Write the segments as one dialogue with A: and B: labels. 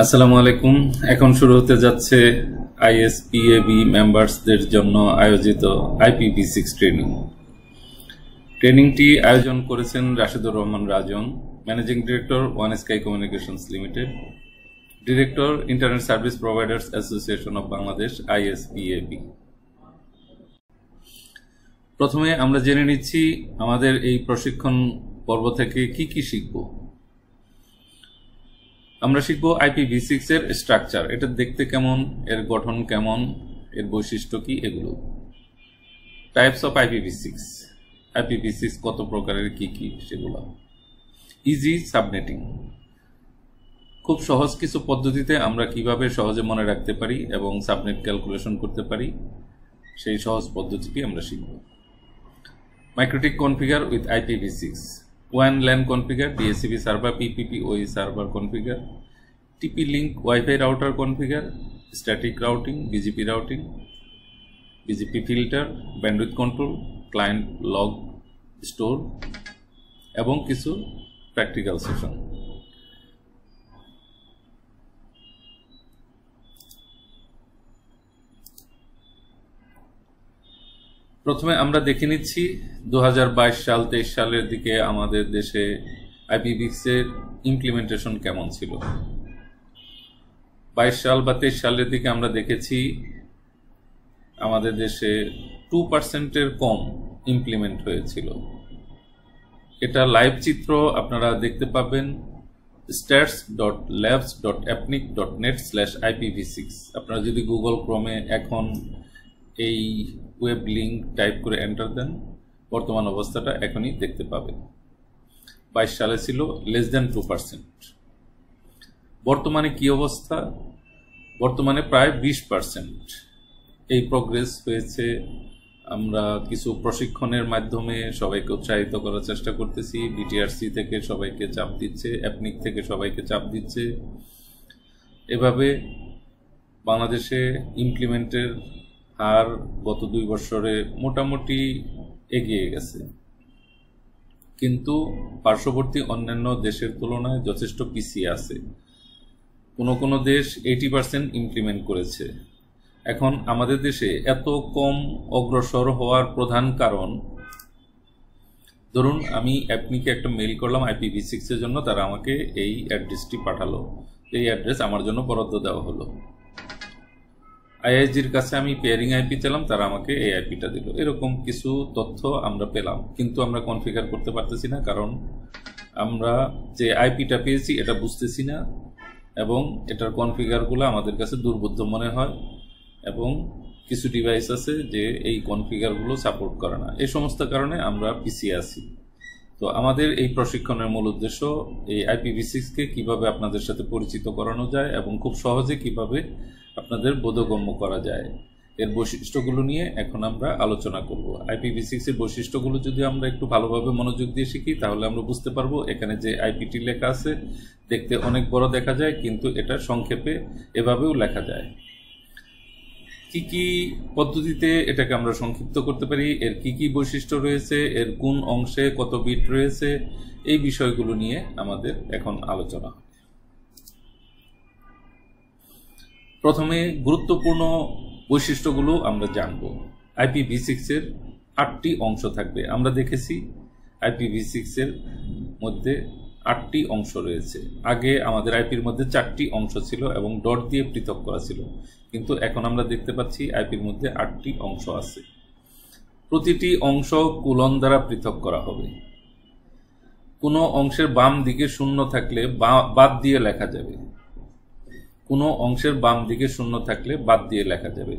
A: আসসালামু আলাইকুম। এখন শুরু হতে যাচ্ছে আইএসপিএবি মেম্বার্সদের জন্য আয়োজিত IPv6 ট্রেনিং। ট্রেনিংটি আয়োজন করেছেন Rashedur Rahman Rajan, managing director one sky communications limited, director internet service providers association of Bangladesh ISPAB। প্রথমে আমরা জেনে নিচ্ছি আমাদের এই প্রশিক্ষণ পর্ব থেকে কি কি শিখব। আমরা শিখব IPv6 এর স্ট্রাকচার, এটা দেখতে কেমন, এর গঠন কেমন, এর বৈশিষ্ট্য কি, এগুলো। টাইপস অফ IPv6 কত প্রকারের, কি কি, সেগুলো। ইজি সাবনেটিং, খুব সহজ কিছু পদ্ধতিতে আমরা কিভাবে সহজে মনে রাখতে পারি এবং সাবনেট ক্যালকুলেশন করতে পারি, সেই সহজ পদ্ধতিটি আমরা শিখব। MikroTik configure with IPv6, WAN LAN configure, DHCP server, PPPoE server configure, TP-Link Wi-Fi router configure, static routing, BGP routing, BGP filter, bandwidth control, client log store এবং কিছু প্র্যাকটিক্যাল সেশন। প্রথমে আমরা দেখে নিচ্ছি 2022 সাল 23 সালের দিকে আমাদের দেশে IPv6 এর ইমপ্লিমেন্টেশন কেমন ছিল। 22 সাল বা 23 সালের দিকে আমরা দেখেছি আমাদের দেশে 2%-এর কম ইমপ্লিমেন্ট হয়েছিল। এটা লাইভ চিত্র আপনারা দেখতে পাবেন stats.labs.apnic.net/IPv6। আপনারা যদি গুগল ক্রোমে এখন এই ওয়েব লিঙ্ক টাইপ করে এন্টার দেন, বর্তমান অবস্থাটা এখনই দেখতে পাবেন। 22 সালে ছিল <2%। বর্তমানে কি অবস্থা? বর্তমানে প্রায় 20% এই প্রোগ্রেস হয়েছে। আমরা কিছু প্রশিক্ষণের মাধ্যমে সবাইকে উৎসাহিত করার চেষ্টা করতেছি। BTRC থেকে সবাইকে চাপ দিচ্ছে, অ্যাপনিক থেকে সবাইকে চাপ দিচ্ছে। এভাবে বাংলাদেশে ইমপ্লিমেন্টের হার গত 2 বছরে মোটামুটি এগিয়ে গেছে, কিন্তু পার্শ্ববর্তী অন্যান্য দেশের তুলনায় যথেষ্ট পিছিয়ে আছে। কোনো দেশ 80% ইমপ্লিমেন্ট করেছে। এখন আমাদের দেশে এত কম অগ্রসর হওয়ার প্রধান কারণ, ধরুন আমি অ্যাপনিকে একটা মেইল করলাম IPv6 এর জন্য, তারা আমাকে এই অ্যাড্রেসটি পাঠালো, এই অ্যাড্রেস আমার জন্য বরাদ্দ দেওয়া হলো। IIGর কাছে আমি পেয়ারিং IP চাইলাম, তারা আমাকে এই আইপিটা দিল। এরকম কিছু তথ্য আমরা পেলাম, কিন্তু আমরা কনফিগার করতে পারতেছি না, কারণ আমরা যে আইপিটা পেয়েছি এটা বুঝতেছি না এবং এটার কনফিগারগুলো আমাদের কাছে দুর্বোধ্য মনে হয় এবং কিছু ডিভাইস আছে যে এই কনফিগারগুলো সাপোর্ট করে না। এই সমস্ত কারণে আমরা পিছিয়ে আছি। তো আমাদের এই প্রশিক্ষণের মূল উদ্দেশ্য এই IPv6-কে কিভাবে আপনাদের সাথে পরিচিত করানো যায় এবং খুব সহজে কিভাবে আপনাদের বোধগম্য করা যায়, এর বৈশিষ্ট্যগুলো নিয়ে এখন আমরা আলোচনা করব। IPv6 এর বৈশিষ্ট্যগুলো যদি আমরা একটু ভালোভাবে মনোযোগ দিয়ে শিখি, তাহলে আমরা বুঝতে পারবো এখানে যে আইপিটি লেখা আছে দেখতে অনেক বড় দেখা যায়, কিন্তু এটা সংক্ষেপে এভাবেও লেখা যায়। কি কি পদ্ধতিতে এটাকে আমরা সংক্ষিপ্ত করতে পারি, এর কি কি বৈশিষ্ট্য রয়েছে, এর কোন অংশে কত বিট রয়েছে, এই বিষয়গুলো নিয়ে আমাদের এখন আলোচনা। প্রথমে গুরুত্বপূর্ণ বৈশিষ্ট্যগুলো আমরা জানব। IPv6 এর 8টি অংশ থাকবে। আমরা দেখেছি IPv6 এর মধ্যে 8টি অংশ রয়েছে। আগে আমাদের আইপির মধ্যে 4টি অংশ ছিল এবং ডট দিয়ে পৃথক করা ছিল, কিন্তু এখন আমরা দেখতে পাচ্ছি আইপির মধ্যে 8টি অংশ আছে। প্রতিটি অংশ কোলন দ্বারা পৃথক করা হবে। কোনো অংশের বাম দিকে শূন্য থাকলে বাদ দিয়ে লেখা যাবে। কোনো অংশের বাম দিকে শূন্য থাকলে বাদ দিয়ে লেখা যাবে।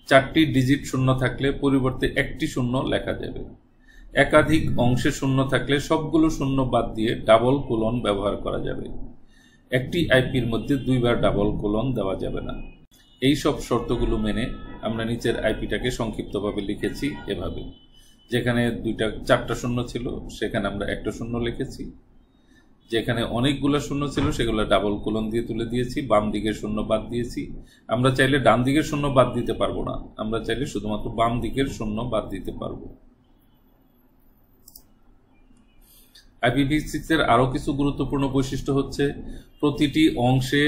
A: 4টি ডিজিট শূন্য থাকলে পরিবর্তে 1টি শূন্য লেখা যাবে। একাধিক অংশে শূন্য থাকলে সবগুলো শূন্য বাদ দিয়ে ডাবল কোলন ব্যবহার করা যাবে। একটি আইপির মধ্যে 2বার ডাবল কোলন দেওয়া যাবে না। এই সব শর্তগুলো মেনে আমরা নিচের আইপিটাকে সংক্ষিপ্তভাবে লিখেছি এভাবে। যেখানে 4টা শূন্য ছিল সেখানে আমরা 1টা শূন্য লিখেছি। যেখানে অনেকগুলো শূন্য ছিল সেগুলো ডাবল কোলন দিয়ে তুলে দিয়েছি, বাম দিকের শূন্য বাদ দিয়েছি। আমরা চাইলে ডান দিকের শূন্য বাদ দিতে পারবো না, আমরা চাইলে শুধুমাত্র বাম দিকের শূন্য বাদ দিতে পারবো। IPv6 এর আরো কিছু গুরুত্বপূর্ণ বৈশিষ্ট্য হচ্ছে প্রতিটি অংশে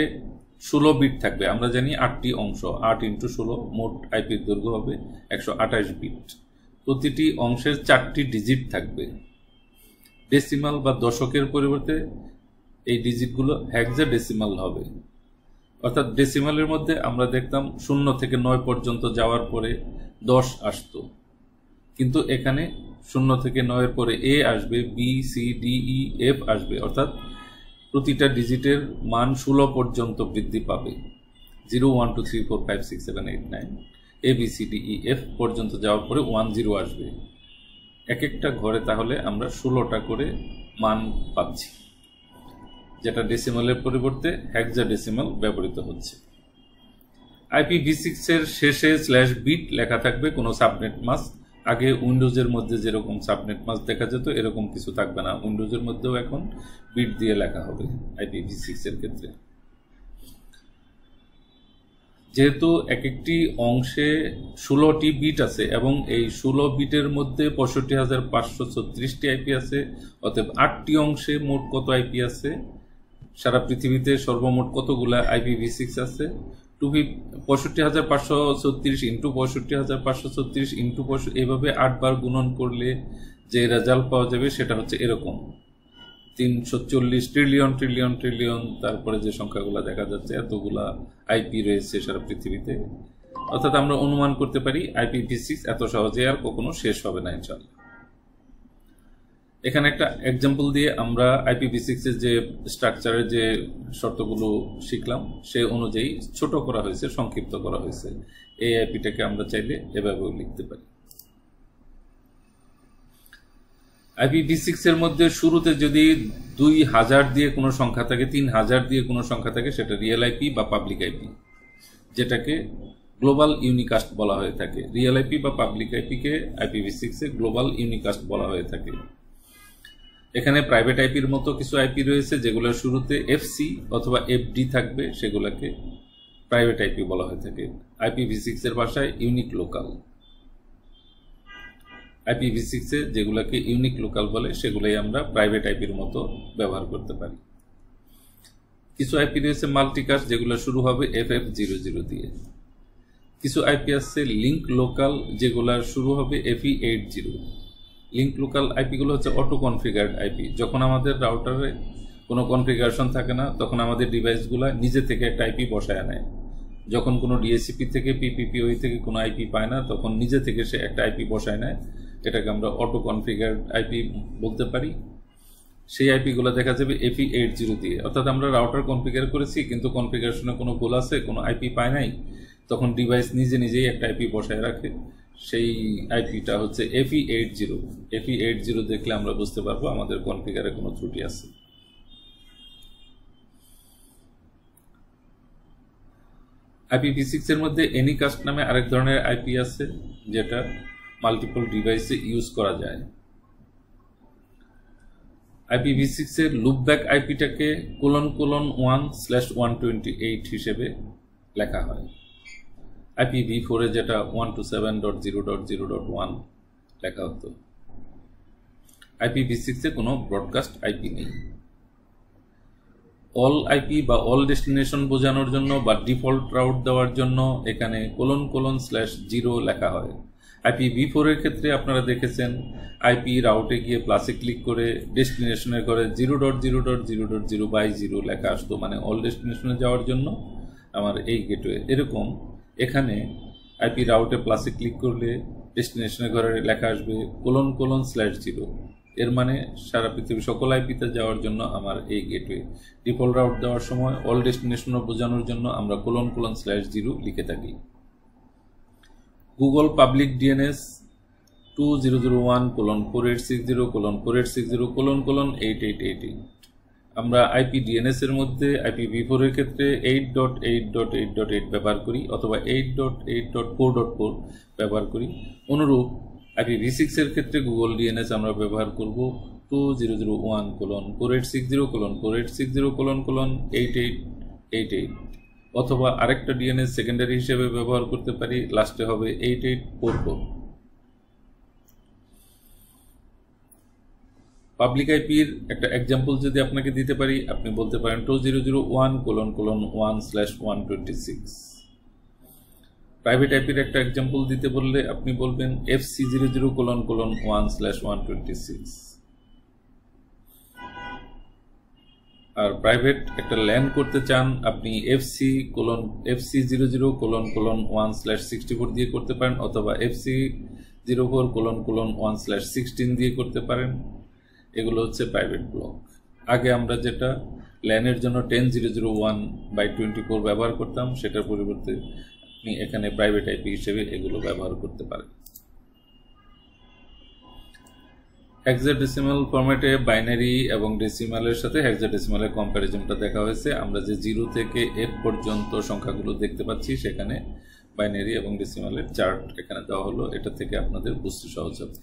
A: 16 বিট থাকবে। আমরা জানি 8টি অংশ, 8 × 16, মোট আইপির দৈর্ঘ্য হবে 128 বিট। প্রতিটি অংশের 4টি ডিজিট থাকবে। ডেসিমাল বা দশকের পরিবর্তে এই ডিজিটগুলো হেক্সাডেসিমাল হবে। অর্থাৎ ডেসিমালের মধ্যে আমরা দেখতাম 0 থেকে 9 পর্যন্ত যাওয়ার পরে 10 আসতো, কিন্তু এখানে 0 থেকে 9 এর পরে A আসবে, B, C, D, E, F আসবে। অর্থাৎ প্রতিটা ডিজিটের মান 16 পর্যন্ত বৃদ্ধি পাবে। 0, 1, 2, 3, 4, 5, 6, 7, 8, 9, A, B, C, D, E, F পর্যন্ত যাওয়ার পরে 1, 0 আসবে। এক একটা ঘরে তাহলে আমরা 16টা করে মান পাচ্ছি, যেটা ডেসিমালের পরিবর্তে হেক্সাডেসিমাল ব্যবহৃত হচ্ছে। IPv6 এর শেষে /বিট লেখা থাকবে, কোনো সাবনেট মাস্ক। আগে উইন্ডোজের মধ্যে যেরকম সাবনেট মাস্ক দেখা যেত এরকম কিছু থাকবে না, উইন্ডোজের মধ্যেও এখন বিট দিয়ে লেখা হবে IPv6 এর ক্ষেত্রে। যেহেতু এক একটি অংশে 16টি বিট আছে এবং এই 16 বিটের মধ্যে 65,536টি আইপি আছে, অতএব 8টি অংশে মোট কত আইপি আছে, সারা পৃথিবীতে সর্বমোট কতগুলা IPv6 আছে, 65,536 ইন্টু 65,536 ইন্টু এইভাবে 8 বার গুণন করলে যে রেজাল্ট পাওয়া যাবে সেটা হচ্ছে এরকম 340 ট্রিলিয়ন ট্রিলিয়ন ট্রিলিয়ন। তারপরে যে সংখ্যাগুলো দেখা যাচ্ছে এতগুলা আইপি রয়েছে সারা পৃথিবীতে। অর্থাৎ আমরা অনুমান করতে পারি IPv6 এত সহজে আর কখনো শেষ হবে না ইনশাআল্লাহ। এখানে একটা এক্সাম্পল দিয়ে আমরা IPv6 এর যে স্ট্রাকচারের যে শর্তগুলো শিখলাম সে অনুযায়ী ছোট করা হয়েছে, সংক্ষিপ্ত করা হয়েছে। এই আইপিটাকে আমরা চাইলে এভাবেও লিখতে পারি। IPv6 এর মধ্যে শুরুতে যদি 2000 দিয়ে কোনো সংখ্যা থাকে, 3000 দিয়ে কোনো সংখ্যা থাকে, সেটা রিয়েল আইপি বা পাবলিক আইপি, যেটাকে গ্লোবাল ইউনিকাস্ট বলা হয়ে থাকে। রিয়েল আইপি বা পাবলিক আইপিকে IPv6 এ গ্লোবাল ইউনিকাস্ট বলা হয়ে থাকে। এখানে প্রাইভেট আইপির মতো কিছু আইপি রয়েছে যেগুলোর শুরুতে FC অথবা FD থাকবে, সেগুলোকে প্রাইভেট আইপি বলা হয়ে থাকে। IPv6 এর ভাষায় ইউনিক লোকাল। IPv6 এ যেগুলোকে ইউনিক লোকাল বলে সেগুলোই আমরা প্রাইভেট আইপির মতো ব্যবহার করতে পারি। কিছু আইপি রয়েছে মাল্টিকাস্ট, যেগুলো শুরু হবে FF00 দিয়ে। কিছু আইপি আছে লিঙ্ক লোকাল, যেগুলো শুরু হবে FE80। লিঙ্ক লোকাল আইপিগুলো হচ্ছে অটো কনফিগার্ড আইপি। যখন আমাদের রাউটারে কোনো কনফিগারেশন থাকে না তখন আমাদের ডিভাইসগুলো নিজে থেকে একটা আইপি বসায় নেয়। যখন কোনো ডিএসসিপি থেকে PPPoE থেকে কোনো আইপি পায় না তখন নিজে থেকে সে একটা আইপি বসায় নেয়, এটাকে আমরা অটো কনফিগার্ড আইপি বলতে পারি। সেই আইপিগুলো দেখা যাবে FE80 দিয়ে। অর্থাৎ আমরা রাউটার কনফিগার করেছি কিন্তু কনফিগারেশনে কোনো ভুল আছে, কোনো আইপি পায় নাই, তখন ডিভাইস নিজে নিজেই একটা আইপি বসায় রাখে। সেই আইপিটা হচ্ছে FE80। FE80 দেখলে আমরা বুঝতে পারবো আমাদের কনফিগারে কোনো ত্রুটি আছে। IPv6 এর মধ্যে এনিকাস্ট নামে আরেক ধরনের আইপি আছে, যেটা মাল্টিপল ডিভাইসে ইউজ করা যায়। IPv6 এর লুপব্যাক আইপিটাকে ::1/128 হিসেবে লেখা হয়। IPv4 এ যেটা 127.0.0.1 লেখা হতো। IPv6 এ কোনো ব্রডকাস্ট আইপি নেই। অল আইপি বা অল ডেস্টিনেশন বোঝানোর জন্য বা ডিফল্ট রাউট দেওয়ার জন্য এখানে ::0 লেখা হয়। IPv4 এর ক্ষেত্রে আপনারা দেখেছেন আইপি রাউটে গিয়ে প্লাসে ক্লিক করে ডেস্টিনেশনের ঘরে 0.0.0.0/0 লেখা আসতো, মানে অল ডেস্টিনেশনে যাওয়ার জন্য আমার এই গেটওয়ে। এরকম এখানে আইপি রাউটে প্লাসে ক্লিক করলে ডেস্টিনেশনের ঘরে লেখা আসবে ::0। এর মানে সারা পৃথিবীর সকল আইপিতে যাওয়ার জন্য আমার এই গেটওয়ে। ডিফল্ট রাউট দেওয়ার সময় অল ডেস্টিনেশন বোঝানোর জন্য আমরা ::0 লিখে থাকি। Google public DNS 2001:4860:4860:8888। আমরা আইপি DNS এর মধ্যে IPv4 এর ক্ষেত্রে 8.8.8.8 ব্যবহার করি অথবা 8.8.4.4 ব্যবহার করি। অনুরূপ IPv6 এর ক্ষেত্রে গুগল DNS আমরা ব্যবহার করব 2001:4860:4860:8888 অথবা আরেকটা DNS সেকেন্ডারি হিসেবে ব্যবহার করতে পারি, লাস্টে হবে 8844। পাবলিক আইপির একটা এক্সাম্পল যদি আপনাকে দিতে পারি, আপনি বলতে পারেন 2001:1/126। প্রাইভেট আইপির একটা এক্সাম্পল দিতে বললে আপনি বলবেন FC00:1/126। আর প্রাইভেট একটা ল্যান করতে চান, আপনি FC00:1/64 দিয়ে করতে পারেন, অথবা FC04:1/16 দিয়ে করতে পারেন। এগুলো হচ্ছে প্রাইভেট ব্লক। আগে আমরা যেটা ল্যানের জন্য 10.001/24 ব্যবহার করতাম, সেটার পরিবর্তে আপনি এখানে প্রাইভেট আইপি হিসেবে এগুলো ব্যবহার করতে পারেন। হেক্সাডেসিমাল ফরম্যাটে বাইনারি এবং ডেসিমালের সাথে হেক্সাডেসিমালের কম্প্যারিজনটা দেখা হয়েছে। আমরা যে 0 থেকে 8 পর্যন্ত সংখ্যাগুলো দেখতে পাচ্ছি, সেখানে বাইনারি এবং ডেসিমালের চার্ট এখানে দেওয়া হলো। এটা থেকে আপনাদের বুঝতে সহজ হবে।